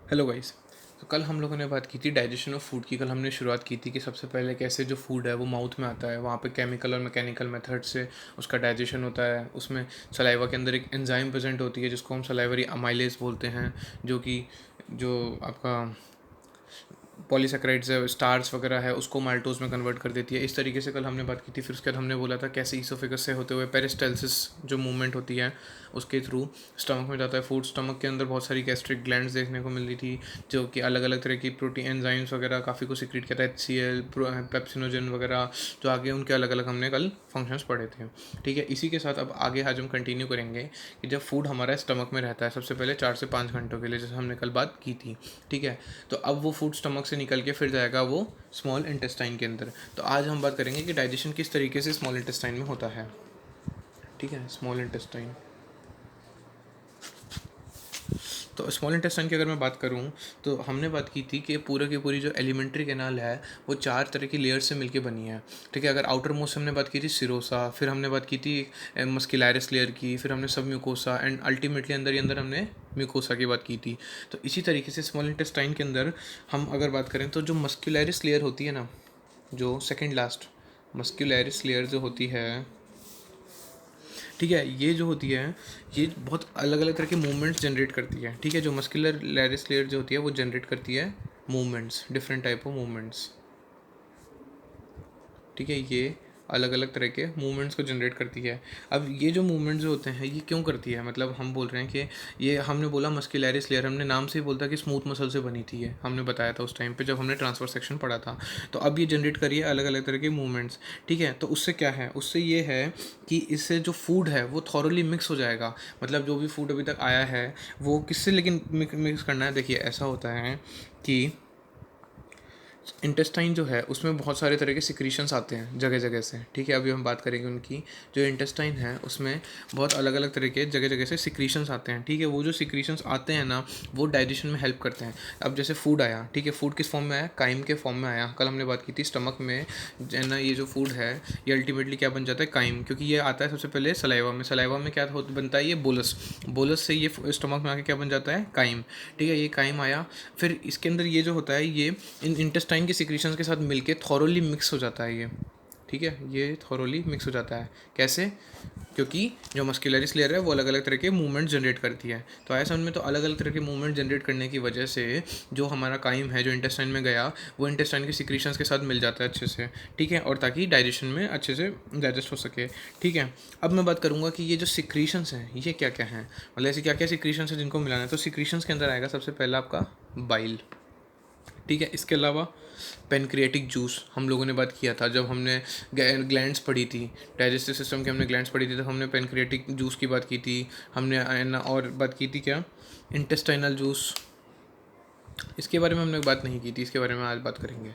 Hello guys. तो कल हम लोगों ने बात की थी डाइजेशन ऑफ फूड की। कल हमने शुरुआत की थी कि सबसे पहले कैसे जो फूड है वो माउथ में आता है, वहाँ पे केमिकल और मैकेनिकल मेथड से उसका डाइजेशन होता है। उसमें सलाइवा के अंदर एक एंजाइम प्रेजेंट होती है जिसको हम सलाइवरी अमाइलेज बोलते हैं, जो कि जो आपका पॉलीसेकेराइड्स है, स्टार्च वगैरह है, उसको माल्टोज में कन्वर्ट कर देती है। इस तरीके से कल हमने बात की थी। फिर उसके बाद हमने बोला था कैसे ईसोफेगस से होते हुए पेरिस्टाल्सिस जो मूवमेंट होती है उसके थ्रू स्टमक में जाता है फूड। स्टमक के अंदर बहुत सारी गैस्ट्रिक ग्लैंड्स देखने को मिल रही थी जो कि अलग अलग तरह की प्रोटीन एंजाइम्स वगैरह काफ़ी कुछ सिक्रीट करता है, HCl, पेप्सिनोजन वगैरह, जो आगे उनके अलग अलग हमने कल फंक्शंस पढ़े थे। ठीक है, इसी के साथ अब आगे आज हम कंटिन्यू करेंगे कि जब फूड हमारा स्टमक में रहता है सबसे पहले 4 से 5 घंटों के लिए, जैसे हमने कल बात की थी। ठीक है, तो अब वो फूड स्टमक से निकल के फिर जाएगा वो स्मॉल इंटेस्टाइन के अंदर। तो आज हम बात करेंगे कि डाइजेशन किस तरीके से स्मॉल इंटेस्टाइन में होता है। ठीक है, स्मॉल इंटेस्टाइन। तो स्मॉल इंटेस्टाइन की अगर मैं बात करूं तो हमने बात की थी कि पूरे की पूरी जो एलिमेंट्री कैनाल है वो 4 तरह की लेयर से मिलके बनी है। ठीक है, अगर आउटर मोस्ट हमने बात की थी सिरोसा, फिर हमने बात की थी मस्कुलरिस लेयर की, फिर हमने सब म्यूकोसा एंड अल्टीमेटली अंदर ही अंदर हमने म्यूकोसा की बात की थी। तो इसी तरीके से स्मॉल इंटेस्टाइन के अंदर हम अगर बात करें तो जो मस्कुलरिस लेयर होती है ना, जो सेकेंड लास्ट मस्कुलरिस लेयर जो होती है, ठीक है, ये जो होती है ये बहुत अलग अलग तरह के मूवमेंट्स जनरेट करती है। ठीक है, जो मस्कुलर लेरिस लेयर जो होती है वो जनरेट करती है movements, different type of movements. ठीक है, ये अलग अलग तरह के मूवमेंट्स को जनरेट करती है। अब ये जो मूवमेंट्स जो होते हैं ये क्यों करती है, मतलब हम बोल रहे हैं कि ये हमने बोला मस्कुलरिस लेयर, हमने नाम से ही बोलता कि स्मूथ मसल से बनी थी। ये हमने बताया था उस टाइम पे जब हमने ट्रांसफर सेक्शन पढ़ा था। तो अब ये जनरेट करिए अलग अलग तरह के मूवमेंट्स। ठीक है, तो उससे क्या है, उससे ये है कि इससे जो फूड है वो थॉरली मिक्स हो जाएगा। मतलब जो भी फूड अभी तक आया है वो किससे लेकिन मिक्स करना है। देखिए ऐसा होता है कि इंटेस्टाइन जो है उसमें बहुत सारे तरह के सिक्रीशंस आते हैं जगह जगह से। ठीक है, अभी हम बात करेंगे उनकी। जो इंटेस्टाइन है उसमें बहुत अलग अलग तरह के जगह जगह से सिक्रीशंस आते हैं। ठीक है, वो जो सिक्रीशंस आते हैं ना वो डाइजेशन में हेल्प करते हैं। अब जैसे फूड आया, ठीक है, फूड किस फॉर्म में आया, काइम के फॉर्म में आया। कल हमने बात की थी स्टमक में जो ना ये जो फूड है ये अल्टीमेटली क्या बन जाता है, काइम, क्योंकि ये आता है सबसे पहले सलाइवा में। सलाइवा में क्या बनता है, ये बोलस। बोलस से ये स्टमक में आके क्या बन जाता है, काइम। ठीक है, ये काइम आया। फिर इसके अंदर ये जो होता है ये इन इंटेस्टाइन के सिक्रीशंस के साथ मिलके थॉरोली मिक्स हो जाता है ये। ठीक है, ये थॉरोली मिक्स हो जाता है। कैसे, क्योंकि जो मस्कुलरिस लेयर है वो अलग अलग तरह के मूवमेंट जनरेट करती है। तो आया समझ में, तो अलग अलग तरह के मूवमेंट जनरेट करने की वजह से जो हमारा काइम है जो इंटेस्टाइन में गया वो इंटेस्टाइन के सिक्रीशंस के साथ मिल जाता है अच्छे से। ठीक है, और ताकि डाइजेशन में अच्छे से डाइजेस्ट हो सके। ठीक है, अब मैं बात करूँगा कि ये जो सिक्रीशंस हैं ये क्या क्या हैं, मतलब ऐसे क्या क्या सिक्रीशंस हैं जिनको मिलाना है। तो सिक्रीशंस के अंदर आएगा सबसे पहला आपका बाइल। ठीक है, इसके अलावा पेनक्रिएटिक जूस हम लोगों ने बात किया था जब हमने ग्लैंड्स पढ़ी थी, डाइजेस्टिव सिस्टम की हमने ग्लैंड्स पढ़ी थी, तो हमने पेनक्रिएटिक जूस की बात की थी। हमने और बात की थी क्या, इंटेस्टाइनल जूस। इसके बारे में हमने बात नहीं की थी, इसके बारे में आज बात करेंगे।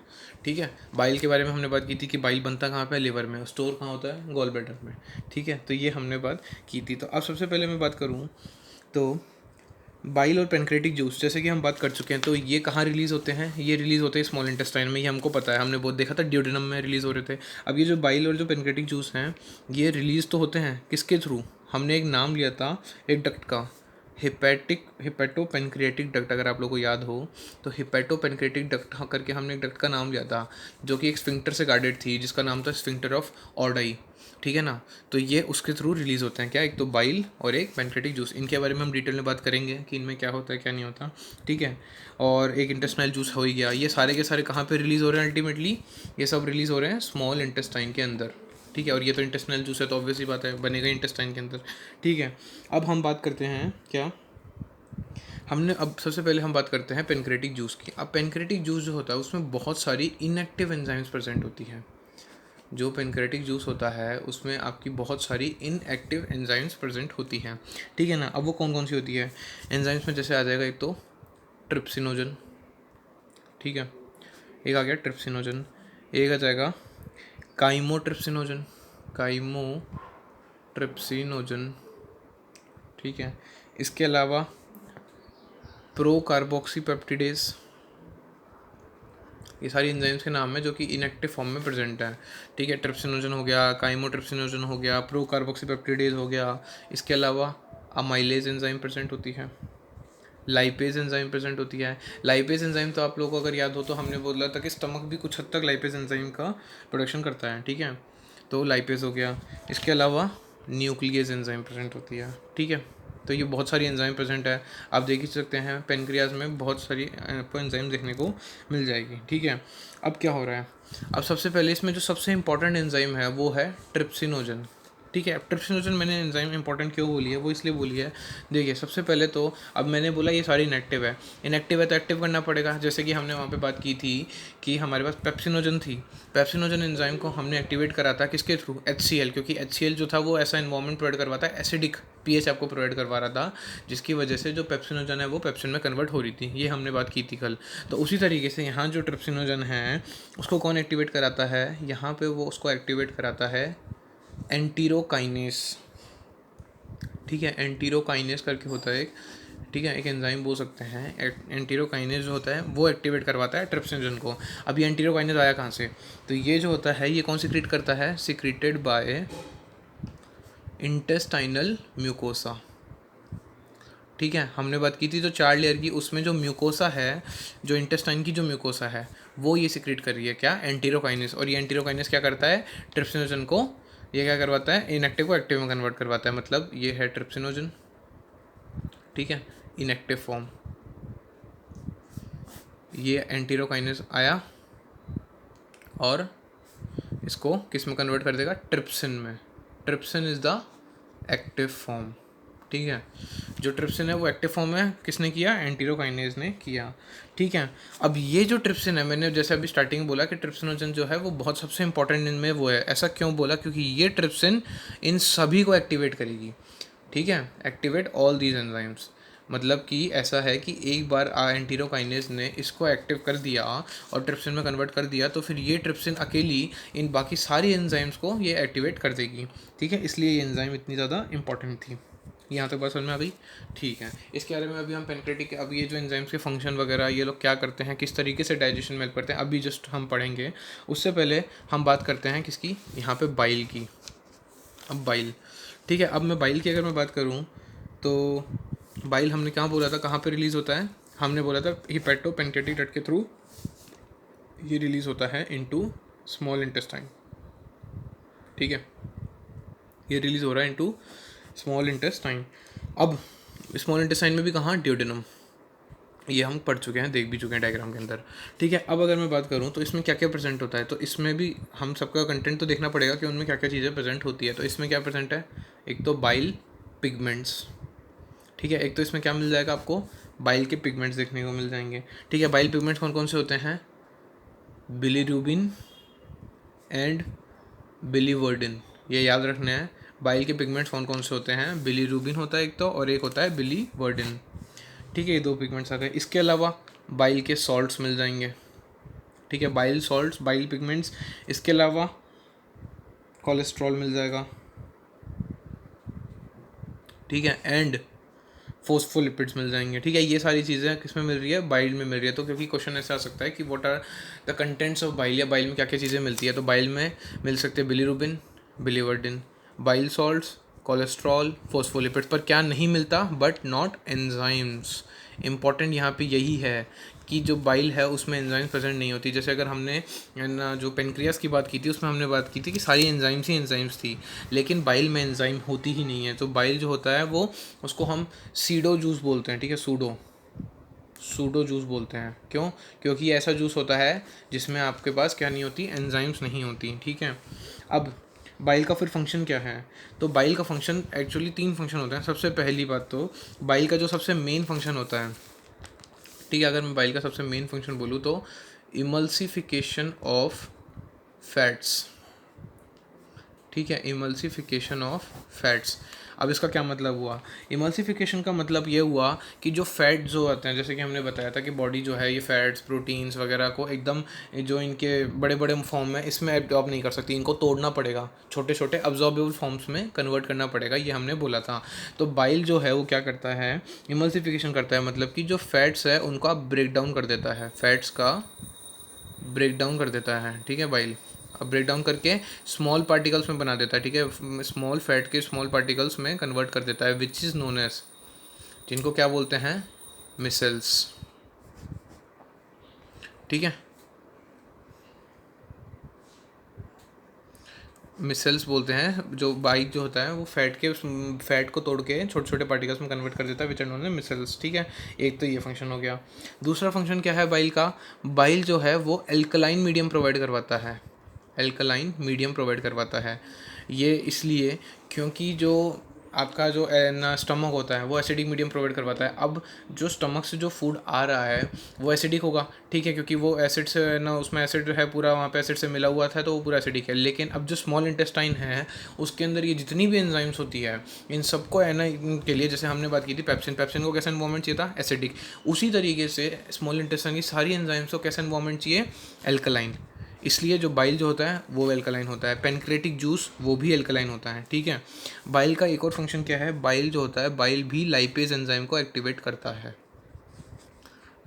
ठीक है, बाइल के बारे में हमने बात की थी कि बाइल बनता कहाँ पे है, लिवर में, स्टोर कहाँ होता है, गॉल ब्लैडर में। ठीक है, तो ये हमने बात की थी। तो अब सबसे पहले मैं बात करूँ तो बाइल और पेनक्रेटिक जूस जैसे कि हम बात कर चुके हैं, तो ये कहाँ रिलीज़ होते हैं, ये रिलीज़ होते हैं स्मॉल इंटेस्टाइन में। ये हमको पता है, हमने बहुत देखा था, ड्यूडेनम में रिलीज़ हो रहे थे। अब ये जो बाइल और जो पेनक्रेटिक जूस हैं ये रिलीज़ तो होते हैं किसके थ्रू, हमने एक नाम लिया था एक डक्ट का, हिपेटो पेनक्रिएटिक डक्ट। अगर आप लोगों को याद हो तो हिपेटो पेनक्रिएटिक डक्ट करके हमने एक डक्ट का नाम लिया था जो कि एक स्फिंक्टर से गार्डेड थी जिसका नाम था स्फिंक्टर ऑफ ऑर्डाई। ठीक है ना, तो ये उसके थ्रू रिलीज़ होते हैं क्या, एक तो बाइल और एक पेनक्रेटिक जूस। इनके बारे में हम डिटेल में बात करेंगे कि इनमें क्या होता है क्या नहीं होता। ठीक है, और एक इंटेस्टाइनल जूस हो ही गया। ये सारे के सारे कहाँ पे रिलीज़ हो रहे हैं अल्टीमेटली, ये सब रिलीज़ हो रहे हैं स्मॉल इंटेस्टाइन के अंदर। ठीक है, और ये तो इंटेस्टाइनल जूस है तो ऑब्वियसली बात है बनेगा इंटेस्टाइन के अंदर। ठीक है, अब हम बात करते हैं क्या, हमने अब सबसे पहले हम बात करते हैं पेनक्रेटिक जूस की। अब पेनक्रेटिक जूस जो होता है उसमें बहुत सारी इनएक्टिव एंजाइम्स प्रेजेंट होती हैं। जो पेनक्रेटिक जूस होता है उसमें आपकी बहुत सारी इनएक्टिव एंजाइम्स प्रेजेंट होती हैं। ठीक है ना, अब वो कौन कौन सी होती है एंजाइम्स में, जैसे आ जाएगा एक तो ट्रिप्सिनोजन। ठीक है, एक आ गया ट्रिप्सिनोजन, एक आ जाएगा काइमोट्रिप्सिनोजन, काइमोट्रिप्सिनोजन। ठीक है, इसके अलावा प्रो कार्बोक्सी पेप्टिडेज। ये सारी एंजाइम्स के नाम है जो कि इनएक्टिव फॉर्म में प्रेजेंट है। ठीक है, ट्रिप्सिनोजन हो गया, काइमोट्रिप्सिनोजन हो गया, प्रोकार्बोक्सीपेप्टिडेज हो गया। इसके अलावा अमाइलेज एंजाइम प्रेजेंट होती है। लाइपेज एंजाइम प्रेजेंट होती है। लाइपेज एंजाइम तो आप लोगों को अगर याद हो तो हमने बोला था कि स्टमक भी कुछ हद तक लाइपेज एंजाइम का प्रोडक्शन करता है, ठीक है, तो लाइपेज हो गया। इसके अलावा न्यूक्लियस एंजाइम प्रेजेंट होती है, ठीक है। तो ये बहुत सारी एंजाइम प्रेजेंट है, आप देख ही सकते हैं पेनक्रियाज में बहुत सारी आपको एंजाइम देखने को मिल जाएगी, ठीक है। अब क्या हो रहा है, अब सबसे पहले इसमें जो सबसे इंपॉर्टेंट एंजाइम है वो है ट्रिप्सिनोजन, ठीक है। ट्रिप्सिनोजन मैंने एंजाइम इंपॉर्टेंट क्यों बोली है, वो इसलिए बोली है, देखिए सबसे पहले तो अब मैंने बोला ये सारी इनएक्टिव है, इनएक्टिव है तो एक्टिव करना पड़ेगा। जैसे कि हमने वहाँ पे बात की थी कि हमारे पास पेप्सिनोजन थी, पेप्सिनोजन एंजाइम को हमने एक्टिवेट करा था किसके थ्रू, HCl, क्योंकि HCl जो था वो ऐसा इन्वायरमेंट प्रोवाइड करवाता है, एसिडिक pH आपको प्रोवाइड करवा रहा था, जिसकी वजह से जो पेप्सिनोजन है वो पेप्सिन में कन्वर्ट हो रही थी, ये हमने बात की थी कल। तो उसी तरीके से यहाँ जो ट्रिप्सिनोजन है उसको कौन एक्टिवेट कराता है, यहाँ पे वो उसको एक्टिवेट कराता है एंटीरोकाइनेस, ठीक है। एंटीरोकाइनेस करके होता है एक, ठीक है, एक एंजाइम बोल सकते हैं। एंटीरोकाइनेस जो होता है वो एक्टिवेट करवाता है ट्रिप्सिनोजन को। अब ये एंटीरोकाइनेस आया कहाँ से, तो ये जो होता है ये कौन सिक्रीट करता है, सिक्रीटेड बाय इंटेस्टाइनल म्यूकोसा, ठीक है। हमने बात की थी तो 4 लेयर की, उसमें जो म्यूकोसा है, जो इंटेस्टाइन की जो म्यूकोसा है वो ये सिक्रीट कर रही है क्या, एंटीरोकाइनेस। और ये एंटीरोकाइनेस क्या करता है, ट्रिप्सिनोजन को ये क्या करवाता है, इनएक्टिव को एक्टिव में कन्वर्ट करवाता है। मतलब ये है ट्रिप्सिनोजन, ठीक है, इनएक्टिव फॉर्म। ये एंटीरोकाइनेस आया और इसको किस में कन्वर्ट कर देगा, ट्रिप्सिन में। Trypsin is the active form, ठीक है। जो ट्रिप्सिन है वो एक्टिव फॉर्म है, किसने किया, एंटीरोकाइनेज ने किया, ठीक है। अब ये जो ट्रिप्सिन है, मैंने जैसे अभी स्टार्टिंग में बोला कि ट्रिप्सिनोजन जो है वो बहुत सबसे इंपॉर्टेंट इनमें वो है। ऐसा क्यों बोला, क्योंकि ये ट्रिप्सिन इन सभी को एक्टिवेट करेगी, ठीक है, एक्टिवेट ऑल दीज एंजाइम्स। मतलब कि ऐसा है कि एक बार एंटीरोकाइनेज ने इसको एक्टिव कर दिया और ट्रिप्सिन में कन्वर्ट कर दिया तो फिर ये ट्रिप्सिन अकेली इन बाकी सारी एंजाइम्स को ये एक्टिवेट कर देगी, ठीक है। इसलिए ये एंजाइम इतनी ज़्यादा इंपॉर्टेंट थी। यहाँ तक बात समझ में आ गई, ठीक है। इसके बारे में अभी हम पेनक्रेटिक, अब ये जो एंजाइम्स के फंक्शन वगैरह ये लोग क्या करते हैं, किस तरीके से डाइजेशन में हेल्प करते हैं, अभी जस्ट हम पढ़ेंगे। उससे पहले हम बात करते हैं किसकी, यहाँ पे बाइल की। अब बाइल, ठीक है। अब मैं बाइल की अगर मैं बात करूँ तो बाइल हमने कहाँ बोला था, कहाँ पे रिलीज़ होता है, हमने बोला था हिपैटो पेनक्रेटिक डक्ट के थ्रू ये रिलीज़ होता है इनटू स्मॉल इंटेस्टाइन, ठीक है, ये रिलीज़ हो रहा है इनटू स्मॉल इंटेस्टाइन। अब स्मॉल इंटेस्टाइन में भी कहाँ, ड्यूडेनम, ये हम पढ़ चुके हैं, देख भी चुके हैं डायग्राम के अंदर, ठीक है। अब अगर मैं बात करूँ तो इसमें क्या क्या प्रेजेंट होता है, तो इसमें भी हम सबका कंटेंट तो देखना पड़ेगा कि उनमें क्या क्या चीज़ें प्रेजेंट होती है। तो इसमें क्या प्रेजेंट है, एक तो बाइल पिगमेंट्स, ठीक है, एक तो इसमें क्या मिल जाएगा आपको, बाइल के पिगमेंट्स देखने को मिल जाएंगे, ठीक है। बाइल पिगमेंट्स कौन कौन से होते हैं, बिलीरुबिन एंड बिलीवर्डिन, ये याद रखना है। बाइल के पिगमेंट्स कौन कौन से होते हैं, बिलीरुबिन होता है एक तो, और एक होता है बिलीवर्डिन, ठीक है। ये 2 पिगमेंट्स आ गए। इसके अलावा बाइल के सॉल्ट्स मिल जाएंगे, ठीक है, बाइल सॉल्ट्स, बाइल पिगमेंट्स। इसके अलावा कोलेस्ट्रॉल मिल जाएगा, ठीक है, एंड फोस्फोलिपिड्स मिल जाएंगे, ठीक है। ये सारी चीज़ें किस में मिल रही है, बाइल में मिल रही है। तो क्योंकि क्वेश्चन ऐसा आ सकता है कि what are the contents of bile, या बाइल में क्या क्या चीज़ें मिलती है, तो बाइल में मिल सकते हैं bilirubin, biliverdin, bile salts, cholesterol, phospholipids. पर क्या नहीं मिलता, बट नॉट एंजाइम्स। इंपॉर्टेंट यहाँ पे यही है कि जो बाइल है उसमें एंजाइम्स प्रेजेंट नहीं होती। जैसे अगर हमने ना जो पेनक्रियास की बात की थी उसमें हमने बात की थी कि सारी एंजाइम्स ही एंजाइम्स थी, लेकिन बाइल में एंजाइम होती ही नहीं है। तो बाइल जो होता है वो, उसको हम सीडो जूस बोलते हैं, ठीक है, सूडो जूस बोलते हैं। क्यों, क्योंकि ऐसा जूस होता है जिसमें आपके पास क्या नहीं होती, एंजाइम्स नहीं होती, ठीक है। अब बाइल का फिर फंक्शन क्या है, तो बाइल का फंक्शन एक्चुअली 3 फंक्शन होते हैं। सबसे पहली बात तो बाइल का जो सबसे मेन फंक्शन होता है, ठीक है, अगर मैं बाइल का सबसे मेन फंक्शन बोलूँ तो इमल्सिफिकेशन ऑफ फैट्स, ठीक है, इमल्सिफिकेशन ऑफ फैट्स। अब इसका क्या मतलब हुआ, इमल्सिफिकेशन का मतलब ये हुआ कि जो फैट जो आते हैं, जैसे कि हमने बताया था कि बॉडी जो है ये फैट्स, प्रोटीन्स वगैरह को एकदम जो इनके बड़े बड़े फॉर्म में इसमें एब्जॉर्ब नहीं कर सकती, इनको तोड़ना पड़ेगा, छोटे छोटे अब्जॉर्बेबल फॉर्म्स में कन्वर्ट करना पड़ेगा, ये हमने बोला था। तो बाइल जो है वो क्या करता है, इमल्सिफिकेशन करता है, मतलब कि जो फैट्स है उनका ब्रेक डाउन कर देता है, फैट्स का ब्रेक डाउन कर देता है, ठीक है, बाइल अब ब्रेक डाउन करके स्मॉल पार्टिकल्स में बना देता है, ठीक है, स्मॉल फैट के स्मॉल पार्टिकल्स में कन्वर्ट कर देता है, विच इज़ नोन एज, जिनको क्या बोलते हैं, मिसल्स, ठीक है। मिसल्स बोलते हैं, जो बाइक जो होता है वो फैट को तोड़ के छोटे छोटे पार्टिकल्स में कन्वर्ट कर देता है, which are known as micelles, ठीक है। एक तो ये फंक्शन हो गया। दूसरा फंक्शन क्या है बाइल का? बाइल जो है वो एल्कलाइन मीडियम प्रोवाइड करवाता है, एल्कलाइन मीडियम प्रोवाइड करवाता है। ये इसलिए क्योंकि जो आपका जो ना स्टमक होता है वो एसिडिक मीडियम प्रोवाइड करवाता है। अब जो स्टमक से जो फूड आ रहा है वो एसिडिक होगा, ठीक है, क्योंकि वो एसिड से ना, उसमें एसिड है पूरा, वहाँ पे एसिड से मिला हुआ था तो वो पूरा एसिडिक है। लेकिन अब जो स्मॉल इंटेस्टाइन है उसके अंदर ये जितनी भी एंजाइम्स होती है इन सबको है ना, इनके लिए जैसे हमने बात की थी पेप्सिन, पेप्सिन को कैसा एनवायरमेंट चाहिए था? एसिडिक। उसी तरीके से स्मॉल इंटेस्टाइन की सारी एंजाइम्स को कैसा एनवायरमेंट चाहिए? एल्कलाइन। इसलिए जो बाइल जो होता है वो एल्कलाइन होता है। पेनक्रेटिक जूस वो भी एल्कलाइन होता है, ठीक है। बाइल का एक और फंक्शन क्या है? बाइल जो होता है, बाइल भी लाइपेज एंजाइम को एक्टिवेट करता है,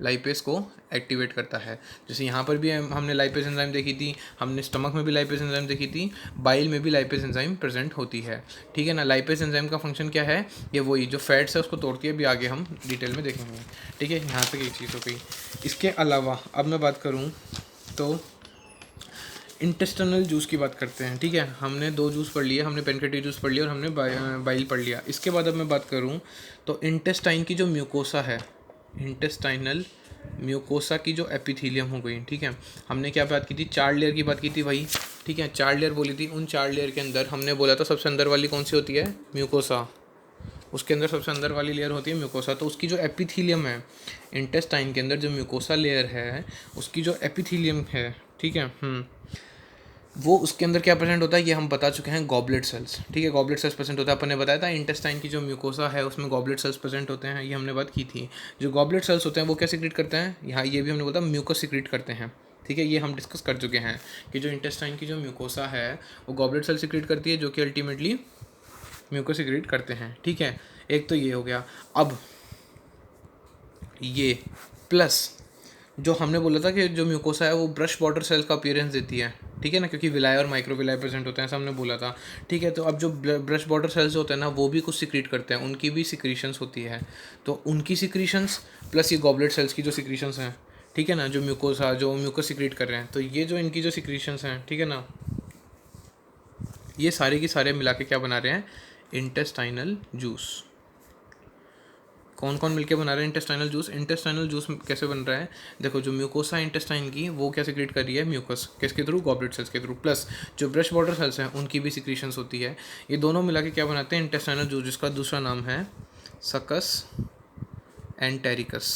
लाइपेज को एक्टिवेट करता है। जैसे यहाँ पर भी हमने लाइपेज एंजाइम देखी थी, हमने स्टमक में भी लाइपेज एंजाइम देखी थी, बाइल में भी लाइपेज एंजाइम प्रेजेंट होती है, ठीक है ना। लाइपेज एंजाइम का फंक्शन क्या है? ये वही जो फैट्स है उसको तोड़ती है, भी आगे हम डिटेल में देखेंगे, ठीक है। यहाँ तक एक चीज़ हो गई। इसके अलावा अब मैं बात करूँ तो इंटेस्टिनल जूस की बात करते हैं, ठीक है। हमने दो जूस पढ़ लिए, हमने पेनक्रेटिक जूस पढ़ लिया और हमने बाइल पढ़ लिया। इसके बाद अब मैं बात करूं तो इंटेस्टाइन की जो म्यूकोसा है, इंटेस्टाइनल म्यूकोसा की जो एपिथीलियम हो गई, ठीक है। हमने क्या बात की थी? 4 लेयर की बात की थी भाई, ठीक है। 4 लेयर बोली थी। उन 4 लेयर के अंदर हमने बोला था सबसे अंदर वाली कौन सी होती है? म्यूकोसा। उसके अंदर सबसे अंदर वाली लेयर होती है म्यूकोसा। तो उसकी जो एपिथीलियम है इंटेस्टाइन के अंदर, जो म्यूकोसा लेयर है उसकी जो एपिथीलियम है, ठीक है, वो उसके अंदर क्या प्रेजेंट होता है ये हम बता चुके हैं, गॉबलेट सेल्स, ठीक है। गॉबलेट सेल्स प्रेजेंट होता है, अपन ने बताया था इंटेस्टाइन की जो म्यूकोसा है उसमें गॉबलेट सेल्स प्रेजेंट होते हैं, ये हमने बात की थी। जो गॉबलेट सेल्स होते हैं वो क्या सिक्रीट करते हैं? यहाँ ये भी हमने बोला म्यूकस सिक्रीट करते हैं, ठीक है। ये हम डिस्कस कर चुके हैं कि जो इंटेस्टाइन की जो म्यूकोसा है वो गॉबलेट सेल सिक्रीट करती है, जो कि अल्टीमेटली म्यूकस सिक्रीट करते हैं, ठीक है। एक तो ये हो गया। अब ये प्लस जो हमने बोला था कि जो म्यूकोसा है वो ब्रश वाटर सेल्स का अपीयरेंस देती है, ठीक है ना, क्योंकि विलाय और माइक्रोविलाय प्रेजेंट होते हैं, ऐसा हमने बोला था, ठीक है। तो अब जो ब्रश वाटर सेल्स होते हैं ना वो भी कुछ सिक्रीट करते हैं, उनकी भी सिक्रीशंस होती है। तो उनकी सिक्रीशंस प्लस ये गॉबलेट सेल्स की जो सिक्रीशंस हैं, ठीक है ना, जो म्यूकोसा जो म्यूकस सिक्रीट कर रहे हैं, तो ये जो इनकी जो सिक्रीशंस हैं, ठीक है ना, ये सारे की सारे मिला के क्या बना रहे हैं? Intestinal juice. कौन कौन मिलके बना रहे हैं इंटेस्टाइनल जूस? इंटेस्टाइनल जूस कैसे बन रहा है? देखो, जो म्यूकोसा इंटेस्टाइन की वो क्या सिक्रीट कर रही है? म्यूकस। किसके थ्रू? गॉबलेट सेल्स के थ्रू। प्लस जो ब्रश वाटर सेल्स हैं उनकी भी सिक्रीशंस होती है। ये दोनों मिला के क्या बनाते हैं? इंटेस्टाइनल जूस, जिसका दूसरा नाम है सकस एंटेरिकस।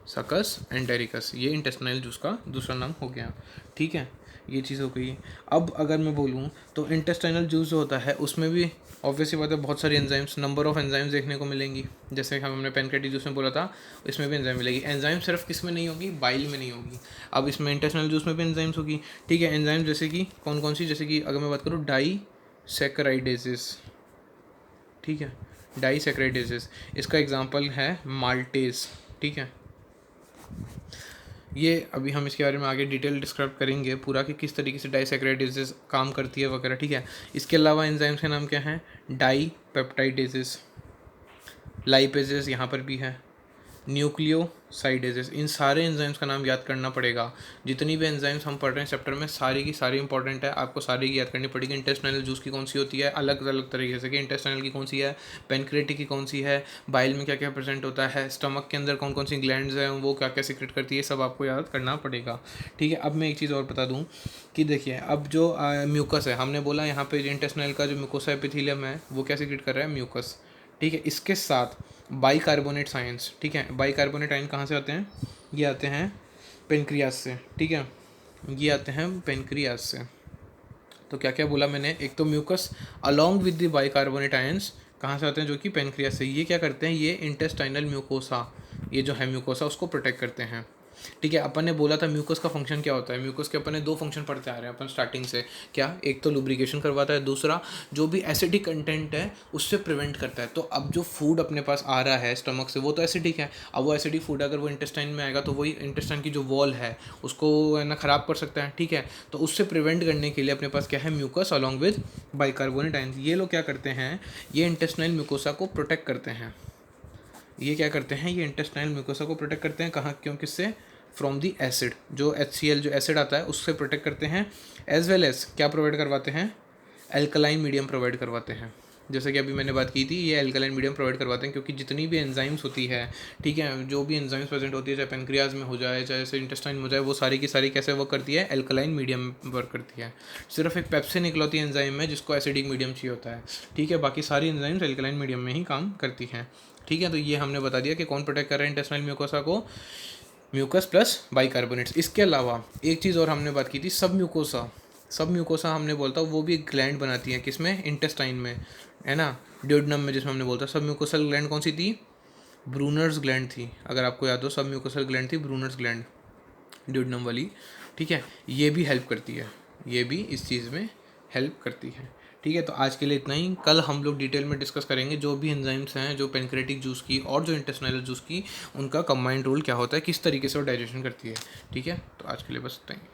सकस एंटेरिकस, ये इंटेस्टाइनल जूस का दूसरा नाम हो गया, ठीक है। ये चीज़ हो गई। अब अगर मैं बोलूँ तो इंटेस्टाइनल जूस जो होता है उसमें भी ऑब्वियसली बात है बहुत सारी एंजाइम्स, नंबर ऑफ एंजाइम्स देखने को मिलेंगी। जैसे हमने पेनक्रेटिक जूस में बोला था, इसमें भी एंजाइम मिलेगी। एंजाइम सिर्फ किस में नहीं होगी? बाइल में नहीं होगी। अब इसमें इंटेस्टाइनल जूस में भी एंजाइम्स होगी, ठीक है। एंजाइम जैसे कि कौन कौन सी? जैसे कि अगर मैं बात करूँ डाईसैकेराइडेजेस, ठीक है, डाईसैकेराइडेजेस, इसका एग्जाम्पल है माल्टेज, ठीक है। ये अभी हम इसके बारे में आगे डिटेल डिस्क्राइब करेंगे पूरा कि किस तरीके से डाईसैकेराइडेजेस काम करती है वगैरह, ठीक है। इसके अलावा एंजाइम्स के नाम क्या हैं? डाईपेप्टाइडेजेस, लाइपेजेस यहाँ पर भी है, न्यूक्लियोसाइडेजेस। इन सारे एंजाइम्स का नाम याद करना पड़ेगा। जितनी भी एंजाइम्स हम पढ़ रहे हैं चैप्टर में सारी की सारी इंपॉर्टेंट है, आपको सारी की याद करनी पड़ेगी। इंटेस्टाइनल जूस की कौन सी होती है अलग अलग तरीके से, कि इंटेस्टाइनल की कौन सी है, पेनक्रेटिक की कौन सी है, बाइल में क्या क्या प्रेजेंट होता है, स्टमक के अंदर कौन कौन सी ग्लैंड्स हैं वो क्या क्या सीक्रेट करती है, सब आपको याद करना पड़ेगा, ठीक है। अब मैं एक चीज़ और बता दूँ कि देखिए, अब जो म्यूकस है, हमने बोला यहाँ पे इंटेस्टाइनल का जो म्यूकोसा एपिथेलियम है वो क्या सीक्रेट कर रहा है? म्यूकस, ठीक है। इसके साथ बाइकार्बोनेट आयंस, ठीक है। बाइकार्बोनेट आयन कहाँ से आते हैं? ये आते हैं पेनक्रियास से, ठीक है, ये आते हैं पेनक्रियास से। तो क्या क्या बोला मैंने? एक तो mucus along with the bicarbonate ions कहाँ से आते हैं? जो कि पेनक्रियास से। ये क्या करते हैं? ये इंटेस्टाइनल म्यूकोसा, ये जो है म्यूकोसा उसको प्रोटेक्ट करते हैं, ठीक है। अपन ने बोला था म्यूकस का फंक्शन क्या होता है। म्यूकस के अपन ने दो फंक्शन पढ़ते आ रहे हैं अपन स्टार्टिंग से। क्या? एक तो लुब्रिकेशन करवाता है, दूसरा जो भी एसिडिक कंटेंट है उससे प्रिवेंट करता है। तो अब जो फूड अपने पास आ रहा है स्टमक से वो तो एसिडिक है। अब वो एसिडिक फूड अगर वो इंटेस्टाइन में आएगा तो वही इंटेस्टाइन की जो वॉल है उसको है ना ख़राब कर सकता है, ठीक है। तो उससे प्रिवेंट करने के लिए अपने पास क्या है? Mucus along with bicarbonate ions. ये लोग क्या करते हैं? ये इंटेस्टाइनल म्यूकोसा को प्रोटेक्ट करते हैं। ये क्या करते हैं, ये इंटेस्टाइनल म्यूकोसा को प्रोटेक्ट करते हैं, कहाँ क्यों, किससे, फ्रॉम दी एसिड, जो HCl जो एसिड आता है उससे प्रोटेक्ट करते हैं, एज वेल एज क्या प्रोवाइड करवाते हैं, एल्कलाइन मीडियम प्रोवाइड करवाते हैं। जैसे कि अभी मैंने बात की थी, ये एल्कलाइन मीडियम प्रोवाइड करवाते हैं क्योंकि जितनी भी एंजाइम्स होती है, ठीक है, जो भी एंजाइम्स प्रेजेंट होती है, चाहे पेनक्रियाज में हो जाए, चाहे इंटेस्टाइन में हो जाए, वो सारी की सारी कैसे वर्क करती है, एल्कलाइन मीडियम वर्क करती है। सिर्फ एक पेप्सिन इकलौती एंजाइम है जिसको एसिडिक मीडियम चाहिए होता है, ठीक है, बाकी सारी एंजाइम्स एल्कलाइन मीडियम में ही काम करती हैं, ठीक है। तो ये हमने बता दिया कि कौन प्रोटेक्ट कर रहा है इंटेस्टाइनल म्यूकोसा को, म्यूकस प्लस बाइकार्बोनेट्स। इसके अलावा एक चीज़ और हमने बात की थी, सब म्यूकोसा हमने बोलता वो भी एक ग्लैंड बनाती है, किसमें, इंटेस्टाइन में, है ना, ड्यूडेनम में, जिसमें हमने बोलता सब म्यूकोसल ग्लैंड कौन सी थी, ब्रूनर्स ग्लैंड थी, अगर आपको याद हो, सब म्यूकोसल ग्लैंड थी ब्रूनर्स ग्लैंड, ड्यूडेनम वाली, ठीक है। ये भी हेल्प करती है, ये भी इस चीज़ में हेल्प करती है, ठीक है। तो आज के लिए इतना ही, कल हम लोग डिटेल में डिस्कस करेंगे जो भी एंजाइम्स हैं, जो पेनक्रेटिक जूस की और जो इंटेस्टाइनल जूस की, उनका कंबाइंड रोल क्या होता है, किस तरीके से वो डाइजेशन करती है, ठीक है। तो आज के लिए बस इतना ही।